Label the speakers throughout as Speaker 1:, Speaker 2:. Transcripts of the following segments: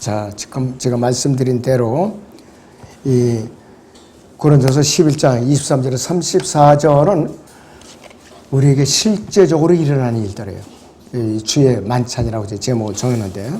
Speaker 1: 자, 지금 제가 말씀드린 대로 이 고린도서 11장 23절에서 34절은 우리에게 실제적으로 일어나는 일들이에요. 이 주의 만찬이라고 제목을 정했는데,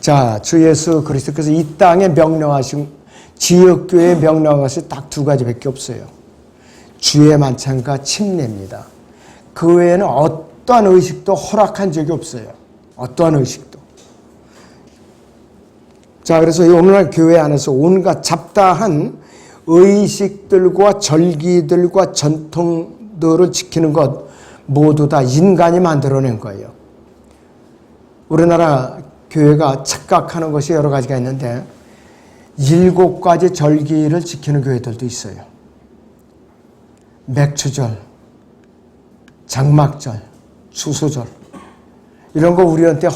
Speaker 1: 자, 주 예수 그리스도께서 이 땅에 명령하신, 지역교회에 명령한 것이 딱 두 가지밖에 없어요. 주의 만찬과 침례입니다. 그 외에는 어떠한 의식도 허락한 적이 없어요. 어떠한 의식도. 자, 그래서 오늘날 교회 안에서 온갖 잡다한 의식들과 절기들과 전통들을 지키는 것 모두 다 인간이 만들어낸 거예요. 우리나라 교회가 착각하는 것이 여러 가지가 있는데 7가지 절기를 지키는 교회들도 있어요. 맥추절, 장막절, 추수절 이런 거 우리한테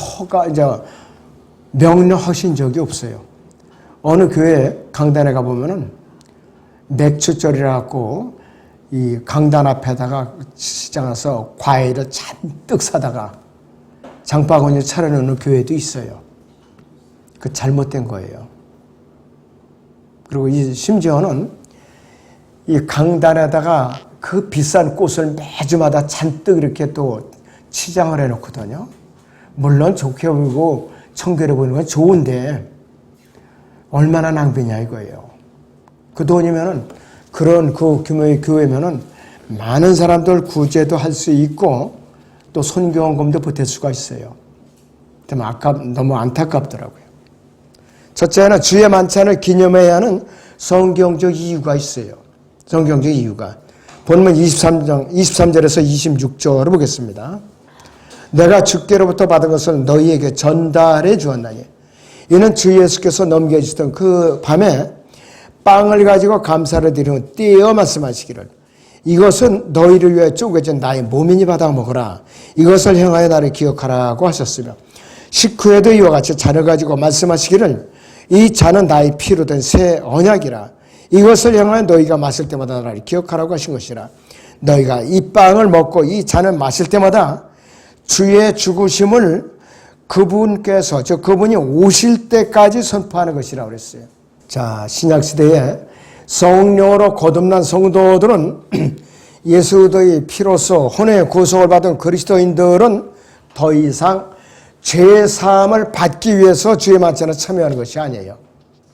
Speaker 1: 명령하신 적이 없어요. 어느 교회 강단에 가보면은 맥추절이라고 이 강단 앞에다가 시장에서 과일을 잔뜩 사다가 장바구니에 차려놓는 교회도 있어요. 그 잘못된 거예요. 그리고 심지어는 이 강단에다가 그 비싼 꽃을 매주마다 잔뜩 이렇게 또 치장을 해놓거든요. 물론 좋게 보이고 청결해 보이는 건 좋은데 얼마나 낭비냐 이거예요. 그 돈이면은 그런 그 규모의 교회면은 많은 사람들 구제도 할 수 있고 또 손경험금도 보탤 수가 있어요. 너무 안타깝더라고요. 첫째는 주의 만찬을 기념해야 하는 성경적 이유가 있어요. 성경적 이유가. 본문 23절에서 26절을 보겠습니다. 내가 주께로부터 받은 것을 너희에게 전달해 주었나니 이는 주 예수께서 넘겨주시던 그 밤에 빵을 가지고 감사를 드리며 떼어 말씀하시기를 이것은 너희를 위해 쪼개진 나의 몸이니 받아 먹으라. 이것을 행하여 나를 기억하라고 하셨으며 식후에도 이와 같이 잔을 가지고 말씀하시기를 이 잔은 나의 피로 된 새 언약이라. 이것을 행하여 너희가 마실 때마다 나를 기억하라고 하신 것이라. 너희가 이 빵을 먹고 이 잔을 마실 때마다 주의 죽으심을 그분께서 그분이 오실 때까지 선포하는 것이라고 그랬어요. 자, 신약시대에 성령으로 거듭난 성도들은 예수의 피로서 혼의 구속을 받은 그리스도인들은 더 이상 죄사함을 받기 위해서 주의 만찬에 참여하는 것이 아니에요.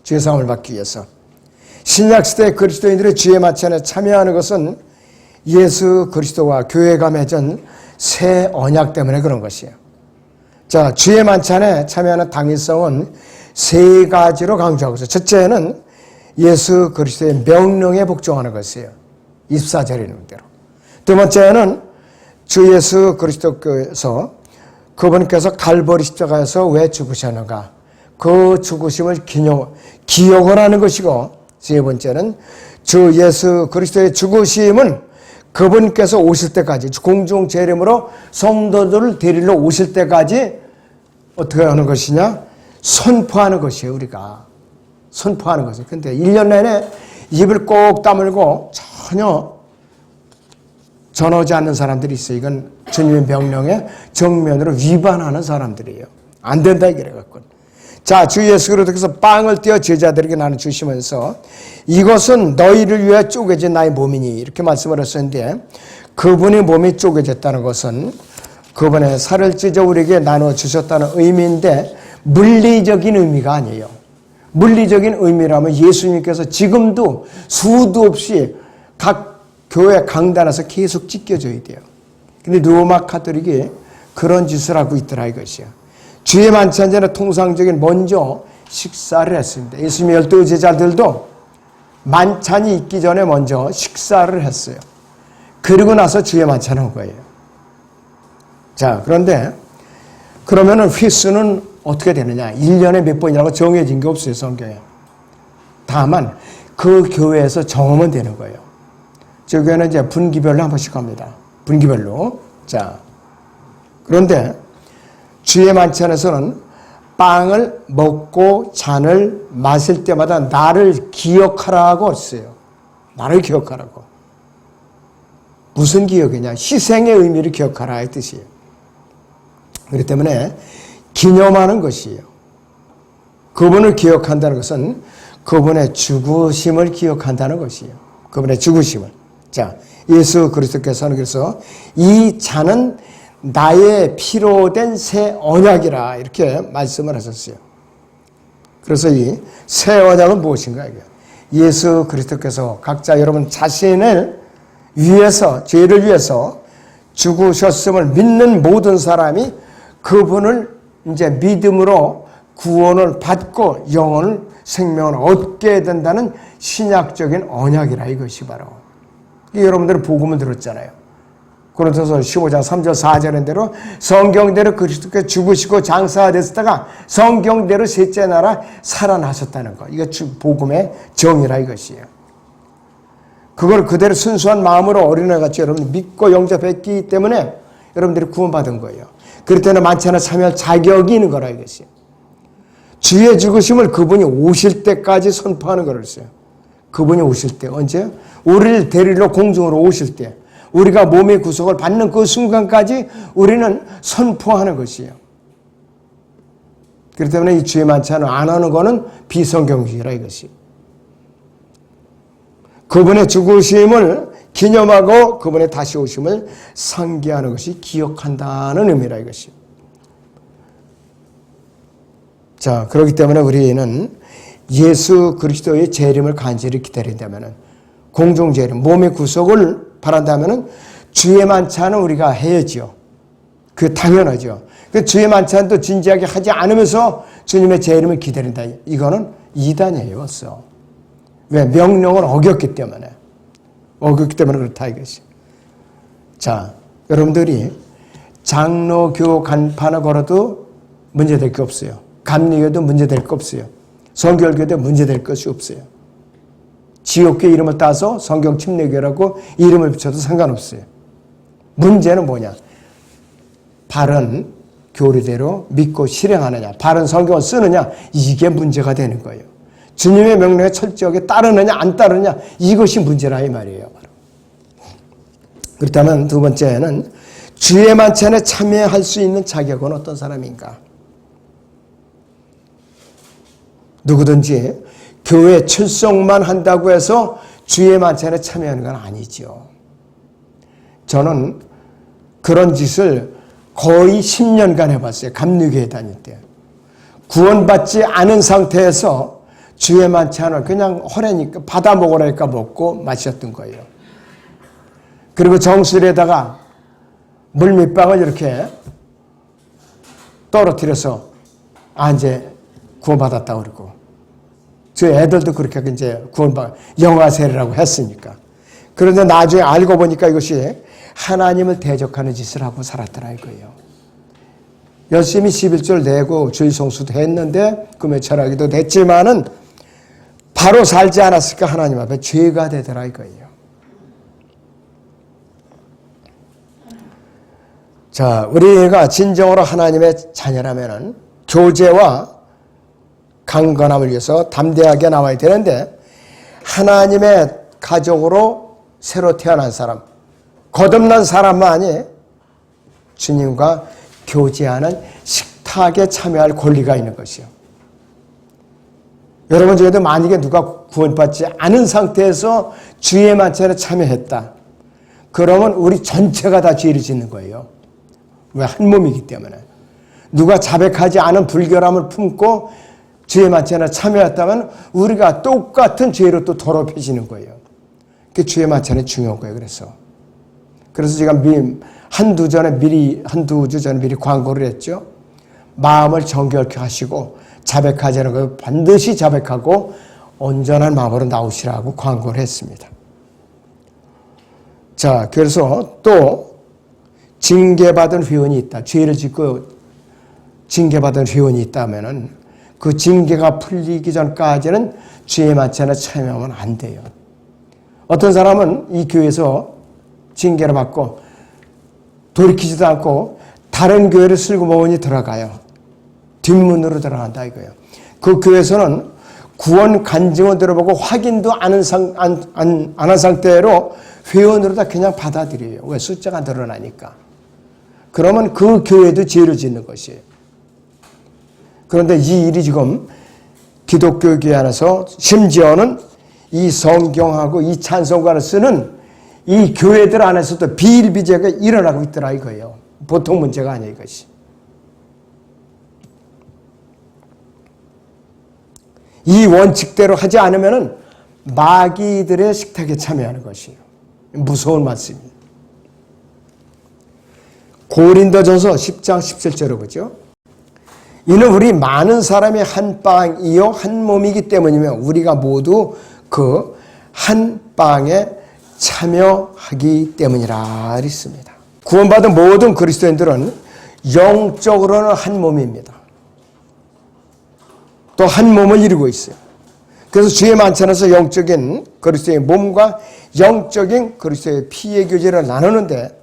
Speaker 1: 죄사함을 받기 위해서. 신약시대 그리스도인들의 주의 만찬에 참여하는 것은 예수 그리스도와 교회가 맺은 새 언약 때문에 그런 것이에요. 자, 주의 만찬에 참여하는 당위성은 3가지로 강조하고 있어요. 첫째는 예수 그리스도의 명령에 복종하는 것이에요. 24절에 있는 대로. 두 번째는 주 예수 그리스도께서 그분께서 갈보리 십자가에서 왜 죽으셨는가? 그 죽으심을 기억을 하는 것이고, 세 번째는 주 예수 그리스도의 죽으심은 그분께서 오실 때까지 공중 재림으로 성도들을 데리러 오실 때까지 어떻게 하는 것이냐? 선포하는 것이에요. 우리가 선포하는 것이에요. 근데 1년 내내 입을 꼭 다물고 전혀 전하지 않는 사람들이 있어요. 이건 주님의 명령에 정면으로 위반하는 사람들이에요. 안 된다 이래 갖고. 자, 주 예수 그리스도께서 빵을 떼어 제자들에게 나눠 주시면서 이것은 너희를 위해 쪼개진 나의 몸이니 이렇게 말씀을 했었는데, 그분의 몸이 쪼개졌다는 것은 그분의 살을 찢어 우리에게 나눠 주셨다는 의미인데 물리적인 의미가 아니에요. 물리적인 의미라면 예수님께서 지금도 수도 없이 각 교회 강단에서 계속 찢겨져야 돼요. 근데 로마 카톨릭이 그런 짓을 하고 있더라 이것이요. 주의 만찬 전에 통상적인 먼저 식사를 했습니다. 예수님의 12 제자들도 만찬이 있기 전에 먼저 식사를 했어요. 그리고 나서 주의 만찬을 한 거예요. 자, 그런데 그러면은 횟수는 어떻게 되느냐? 1년에 몇 번이라고 정해진 게 없어요, 성경에. 다만 그 교회에서 정하면 되는 거예요. 저 교회는 이제 분기별로 한 번씩 합니다. 분기별로. 자, 그런데 주의 만찬에서는 빵을 먹고 잔을 마실 때마다 나를 기억하라고 했어요. 나를 기억하라고. 무슨 기억이냐? 희생의 의미를 기억하라 이 뜻이에요. 그렇기 때문에 기념하는 것이에요. 그분을 기억한다는 것은 그분의 죽으심을 기억한다는 것이에요. 그분의 죽으심을. 자, 예수 그리스도께서는 그래서 이 잔은 나의 피로 된 새 언약이라 이렇게 말씀을 하셨어요. 그래서 이 새 언약은 무엇인가 이게? 예수 그리스도께서 각자 여러분 자신을 위해서, 죄를 위해서 죽으셨음을 믿는 모든 사람이 그분을 이제 믿음으로 구원을 받고 영혼을 생명을 얻게 된다는 신약적인 언약이라 이것이 바로. 여러분들은 복음을 들었잖아요. 고린도서 15장 3절 4절인 대로 성경대로 그리스도께서 죽으시고 장사가 됐다가 성경대로 셋째 날에 살아나셨다는 것. 이거 복음의 정의라 이것이에요. 그걸 그대로 순수한 마음으로 어린애같이 여러분 믿고 영접했기 때문에 여러분들이 구원받은 거예요. 그럴 때는 만찬에 참여할 자격이 있는 거라 이것이에요. 주의 죽으심을 그분이 오실 때까지 선포하는 거를 써요. 그분이 오실 때 언제? 우리를 데리러 공중으로 오실 때 우리가 몸의 구속을 받는 그 순간까지 우리는 선포하는 것이에요. 그렇기 때문에 이 주의 만찬을 안 하는 것은 비성경적이라 이것이. 그분의 죽으심을 기념하고 그분의 다시 오심을 상기하는 것이 기억한다는 의미라 이것이. 자, 그렇기 때문에 우리는 예수 그리스도의 재림을 간절히 기다린다면 공중 재림, 몸의 구속을 바란다면 주의 만찬은 우리가 해야죠. 그게 당연하죠. 그 주의 만찬도 진지하게 하지 않으면서 주님의 재림을 기다린다. 이거는 이단이에요. 왜? 명령을 어겼기 때문에. 어겼기 때문에 그렇다 이것이. 자, 여러분들이 장로교 간판을 걸어도 문제될 게 없어요. 감리교도 문제될 거 없어요. 성결교도 문제될 것이 없어요. 지옥교 이름을 따서 성경 침례교라고 이름을 붙여도 상관없어요. 문제는 뭐냐? 바른 교리대로 믿고 실행하느냐, 바른 성경을 쓰느냐, 이게 문제가 되는 거예요. 주님의 명령에 철저하게 따르느냐 안 따르느냐, 이것이 문제라 이 말이에요. 그렇다면 두 번째는 주의 만찬에 참여할 수 있는 자격은 어떤 사람인가? 누구든지 교회 출석만 한다고 해서 주의 만찬에 참여하는 건 아니죠. 저는 그런 짓을 거의 10년간 해봤어요. 감리교회 다닐 때. 구원받지 않은 상태에서 주의 만찬을 그냥 허래니까 받아 먹으라니까 먹고 마셨던 거예요. 그리고 정수리에다가 물밑방을 이렇게 떨어뜨려서 이제 구원받았다고 그러고 저희 애들도 그렇게 이제 구원받아 영화세례라고 했으니까. 그런데 나중에 알고 보니까 이것이 하나님을 대적하는 짓을 하고 살았더라 이거예요. 열심히 11절 내고 주일 성수도 했는데 금요 철학기도 됐지만은 바로 살지 않았을까 하나님 앞에 죄가 되더라 이거예요. 자, 우리가 진정으로 하나님의 자녀라면은 교제와 강건함을 위해서 담대하게 나와야 되는데 하나님의 가족으로 새로 태어난 사람, 거듭난 사람만이 주님과 교제하는 식탁에 참여할 권리가 있는 것이요. 여러분 중에도 만약에 누가 구원받지 않은 상태에서 주의 만찬에 참여했다. 그러면 우리 전체가 다 죄를 짓는 거예요. 왜? 한 몸이기 때문에. 누가 자백하지 않은 불결함을 품고 주의 만찬에 참여했다면 우리가 똑같은 죄로 또 더럽혀지는 거예요. 그게 주의 만찬이 중요한 거예요. 그래서 제가 한두 주 전에 미리 광고를 했죠. 마음을 정결케 하시고 자백하지 않은 걸 반드시 자백하고 온전한 마음으로 나오시라고 광고를 했습니다. 자, 그래서 또 징계받은 회원이 있다. 죄를 짓고 징계받은 회원이 있다면은 그 징계가 풀리기 전까지는 주의 만찬에 참여하면 안 돼요. 어떤 사람은 이 교회에서 징계를 받고 돌이키지도 않고 다른 교회를 슬그머니 들어가요. 뒷문으로 들어간다 이거예요. 그 교회에서는 구원 간증을 들어보고 확인도 안 한 상태로 회원으로 다 그냥 받아들여요. 왜? 숫자가 늘어나니까. 그러면 그 교회도 죄를 짓는 것이에요. 그런데 이 일이 지금 기독교 교회 안에서 심지어는 이 성경하고 이 찬송가를 쓰는 이 교회들 안에서도 비일비재가 일어나고 있더라 이거예요. 보통 문제가 아니에요, 이것이. 이 원칙대로 하지 않으면 마귀들의 식탁에 참여하는 것이에요. 무서운 말씀입니다. 고린도전서 10장 17절을 보죠. 이는 우리 많은 사람이 한 빵이요 한 몸이기 때문이며 우리가 모두 그 한 빵에 참여하기 때문이라 했습니다. 구원받은 모든 그리스도인들은 영적으로는 한 몸입니다. 또 한 몸을 이루고 있어요. 그래서 주의 만찬에서 영적인 그리스도의 몸과 영적인 그리스도의 피의 교제를 나누는데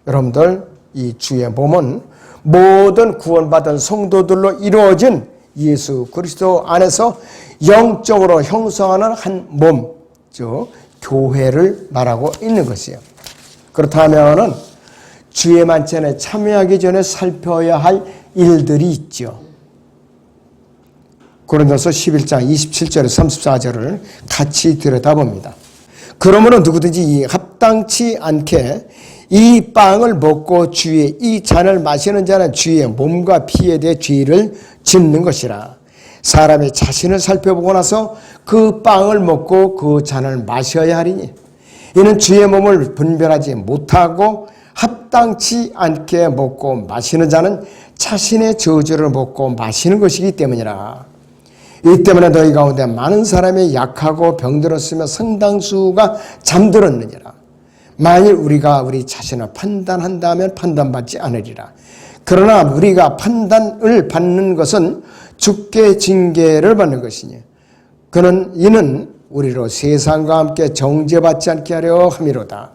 Speaker 1: 여러분들 이 주의 몸은 모든 구원받은 성도들로 이루어진 예수 그리스도 안에서 영적으로 형성하는 한 몸, 즉 교회를 말하고 있는 것이에요. 그렇다면은 주의 만찬에 참여하기 전에 살펴야 할 일들이 있죠. 고린도서 11장 27절에 34절을 같이 들여다봅니다. 그러므로 누구든지 합당치 않게 이 빵을 먹고 주의 이 잔을 마시는 자는 주의 몸과 피에 대해 죄를 짓는 것이라. 사람이 자신을 살펴보고 나서 그 빵을 먹고 그 잔을 마셔야 하리니 이는 주의 몸을 분별하지 못하고 합당치 않게 먹고 마시는 자는 자신의 저주를 먹고 마시는 것이기 때문이라. 이 때문에 너희 가운데 많은 사람이 약하고 병들었으며 상당수가 잠들었느니라. 만일 우리가 우리 자신을 판단한다면 판단받지 않으리라. 그러나 우리가 판단을 받는 것은 주께 징계를 받는 것이니 이는 우리로 세상과 함께 정죄받지 않게 하려 함이로다.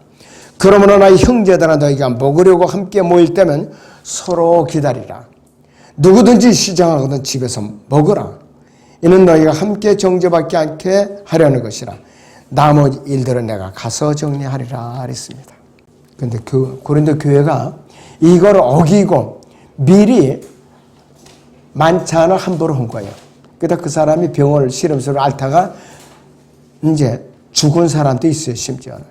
Speaker 1: 그러므로 나의 형제들아 너희가 먹으려고 함께 모일 때면 서로 기다리라. 누구든지 시장하거든 집에서 먹으라. 이는 너희가 함께 정죄받지 않게 하려는 것이라. 나머지 일들은 내가 가서 정리하리라 했습니다. 그런데 고린도 교회가 이걸 어기고 미리 만찬을 함부로 한 거예요. 그러다 그 사람이 병을 시름스로 앓다가 이제 죽은 사람도 있어요, 심지어는.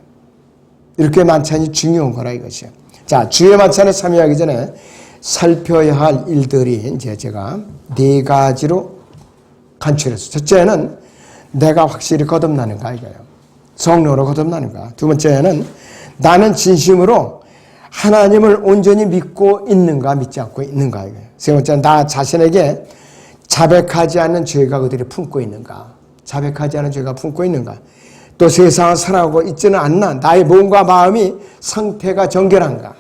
Speaker 1: 이렇게 만찬이 중요한 거라 이것이요. 자, 주의 만찬에 참여하기 전에 살펴야 할 일들이 이제 제가 4가지로 간추렸어요. 첫째는 내가 확실히 거듭나는가 이거예요. 성령으로 거듭나는가. 두 번째는 나는 진심으로 하나님을 온전히 믿고 있는가 믿지 않고 있는가 이거예요. 세 번째는 나 자신에게 자백하지 않는 죄가 그들이 품고 있는가. 자백하지 않은 죄가 품고 있는가. 또 세상을 살아가고 있지는 않나. 나의 몸과 마음이 상태가 정결한가.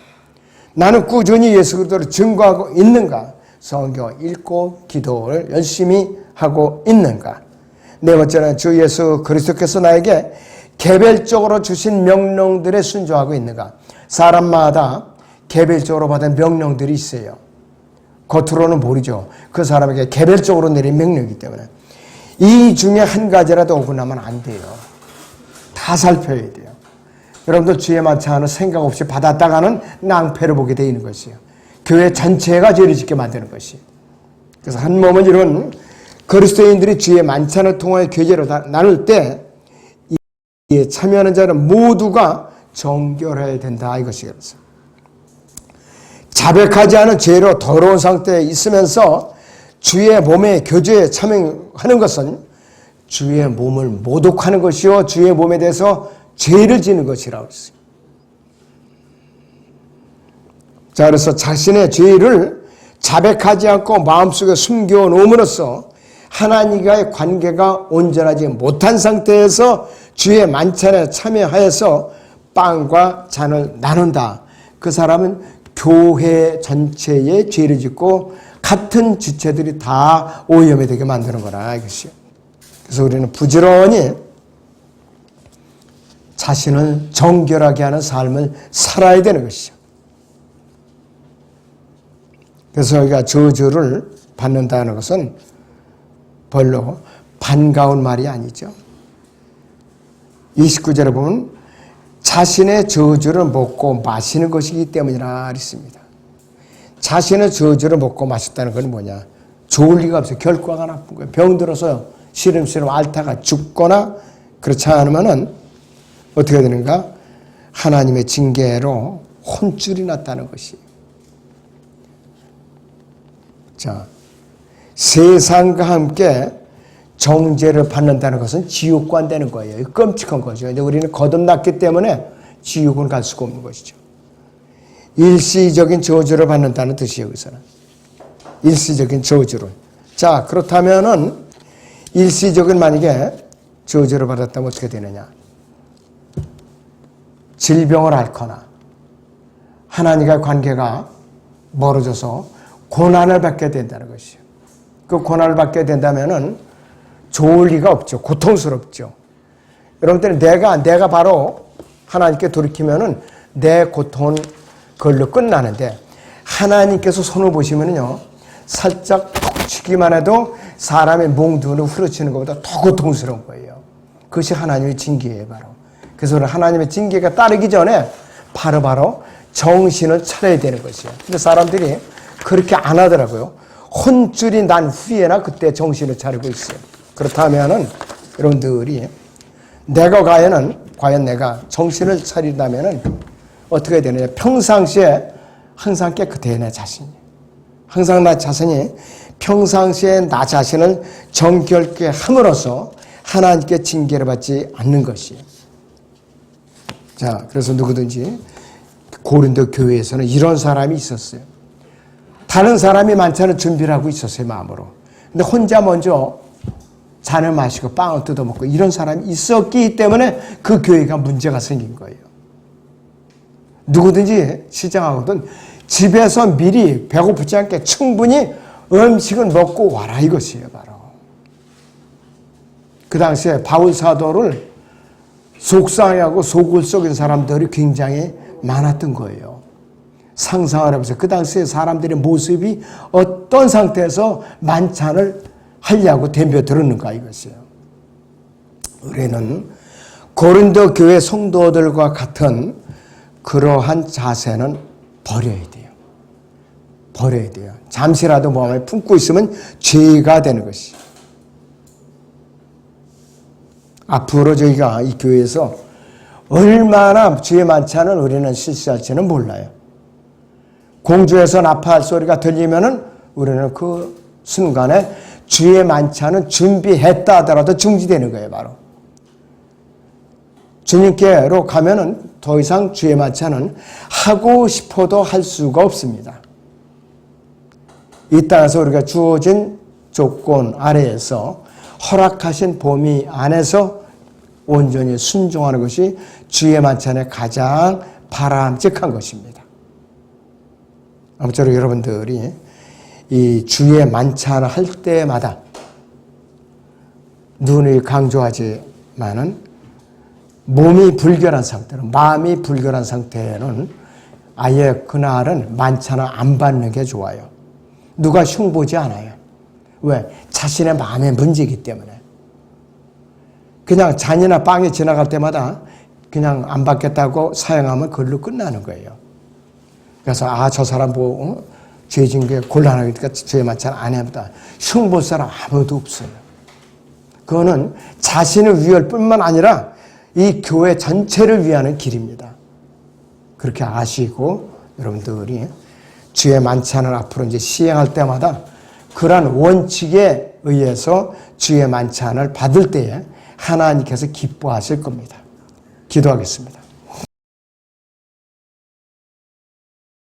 Speaker 1: 나는 꾸준히 예수 그리스도를 증거하고 있는가. 성경을 읽고 기도를 열심히 하고 있는가. 네 번째는 주 예수 그리스도께서 나에게 개별적으로 주신 명령들에 순종하고 있는가. 사람마다 개별적으로 받은 명령들이 있어요. 겉으로는 모르죠. 그 사람에게 개별적으로 내린 명령이기 때문에 이 중에 한 가지라도 어긋나면 안 돼요. 다 살펴야 돼요. 여러분들 주의 만찬을 생각 없이 받았다가는 낭패를 보게 되는 것이에요. 교회 전체가 죄를 짓게 만드는 것이에요. 그래서 한 몸은 이런 그리스도인들이 주의 만찬을 통하여 교제로 나눌 때 이에 참여하는 자는 모두가 정결해야 된다 이것이에요. 자백하지 않은 죄로 더러운 상태에 있으면서 주의 몸의 교제에 참여하는 것은 주의 몸을 모독하는 것이요 주의 몸에 대해서 죄를 지는 것이라고 했어요. 자, 그래서 자신의 죄를 자백하지 않고 마음속에 숨겨놓음으로써 하나님과의 관계가 온전하지 못한 상태에서 주의 만찬에 참여하여서 빵과 잔을 나눈다. 그 사람은 교회 전체에 죄를 짓고 같은 지체들이 다 오염이 되게 만드는 거라 이것이요. 그래서 우리는 부지런히 자신을 정결하게 하는 삶을 살아야 되는 것이죠. 그래서 우리가 저주를 받는다는 것은 별로 반가운 말이 아니죠. 29절에 보면 자신의 저주를 먹고 마시는 것이기 때문이라 했습니다. 자신의 저주를 먹고 마셨다는 건 뭐냐? 좋을 리가 없어요. 결과가 나쁜 거예요. 병들어서 시름시름 앓다가 죽거나 그렇지 않으면은 어떻게 되는가? 하나님의 징계로 혼쭐이 났다는 것이. 자, 세상과 함께 정죄를 받는다는 것은 지옥관 되는 거예요. 끔찍한 거죠. 근데 우리는 거듭났기 때문에 지옥은 갈 수가 없는 것이죠. 일시적인 저주를 받는다는 뜻이에요. 여기서는. 일시적인 저주를. 자, 그렇다면은 일시적인 만약에 저주를 받았다면 어떻게 되느냐? 질병을 앓거나 하나님과의 관계가 멀어져서 고난을 받게 된다는 것이에요. 그 고난을 받게 된다면은 좋을 리가 없죠. 고통스럽죠. 여러분들 내가 바로 하나님께 돌이키면은 내 고통은 그걸로 끝나는데 하나님께서 손을 보시면은요 살짝 톡 치기만 해도 사람의 몽둥이로 후려치는 것보다 더 고통스러운 거예요. 그것이 하나님의 징계예요, 바로. 그래서 하나님의 징계가 따르기 전에 바로 정신을 차려야 되는 것이에요. 근데 사람들이 그렇게 안 하더라고요. 혼쭐이 난 후에나 그때 정신을 차리고 있어요. 그렇다면은 여러분들이 내가 과연 내가 정신을 차린다면은 어떻게 해야 되느냐? 평상시에 항상 깨끗해요, 내 자신이. 항상 나 자신이 평상시에 나 자신을 정결케 함으로써 하나님께 징계를 받지 않는 것이에요. 자, 그래서 누구든지 고린도 교회에서는 이런 사람이 있었어요. 다른 사람이 만찬을 준비를 하고 있었어요, 마음으로. 근데 혼자 먼저 잔을 마시고 빵을 뜯어먹고 이런 사람이 있었기 때문에 그 교회가 문제가 생긴 거예요. 누구든지 시장하거든 집에서 미리 배고프지 않게 충분히 음식을 먹고 와라 이것이에요, 바로. 그 당시에 바울 사도를 속상해하고 속을 썩인 사람들이 굉장히 많았던 거예요. 상상을 해보세요. 그 당시에 사람들의 모습이 어떤 상태에서 만찬을 하려고 덤벼들었는가 이것이에요. 우리는 고린도 교회 성도들과 같은 그러한 자세는 버려야 돼요. 버려야 돼요. 잠시라도 마음에 품고 있으면 죄가 되는 것이. 앞으로 저희가 이 교회에서 얼마나 주의 만찬을 우리는 실시할지는 몰라요. 공주에서 나팔 소리가 들리면은 우리는 그 순간에 주의 만찬은 준비했다 하더라도 중지되는 거예요, 바로. 주님께로 가면은 더 이상 주의 만찬은 하고 싶어도 할 수가 없습니다. 이 땅에서 우리가 주어진 조건 아래에서 허락하신 범위 안에서 온전히 순종하는 것이 주의 만찬의 가장 바람직한 것입니다. 아무쪼록 여러분들이 이 주의 만찬을 할 때마다 눈이 강조하지만은 몸이 불결한 상태는, 마음이 불결한 상태는 아예 그날은 만찬을 안 받는 게 좋아요. 누가 흉보지 않아요. 왜? 자신의 마음의 문제이기 때문에. 그냥 잔이나 빵이 지나갈 때마다 그냥 안 받겠다고 사용하면 그걸로 끝나는 거예요. 그래서 저 사람 보고 죄진 게 곤란하니까 죄 만찬 안 해보다. 흉볼 사람 아무도 없어요. 그거는 자신을 위할 뿐만 아니라 이 교회 전체를 위하는 길입니다. 그렇게 아시고 여러분들이 주의 만찬을 앞으로 이제 시행할 때마다 그러한 원칙에 의해서 주의 만찬을 받을 때에 하나님께서 기뻐하실 겁니다. 기도하겠습니다.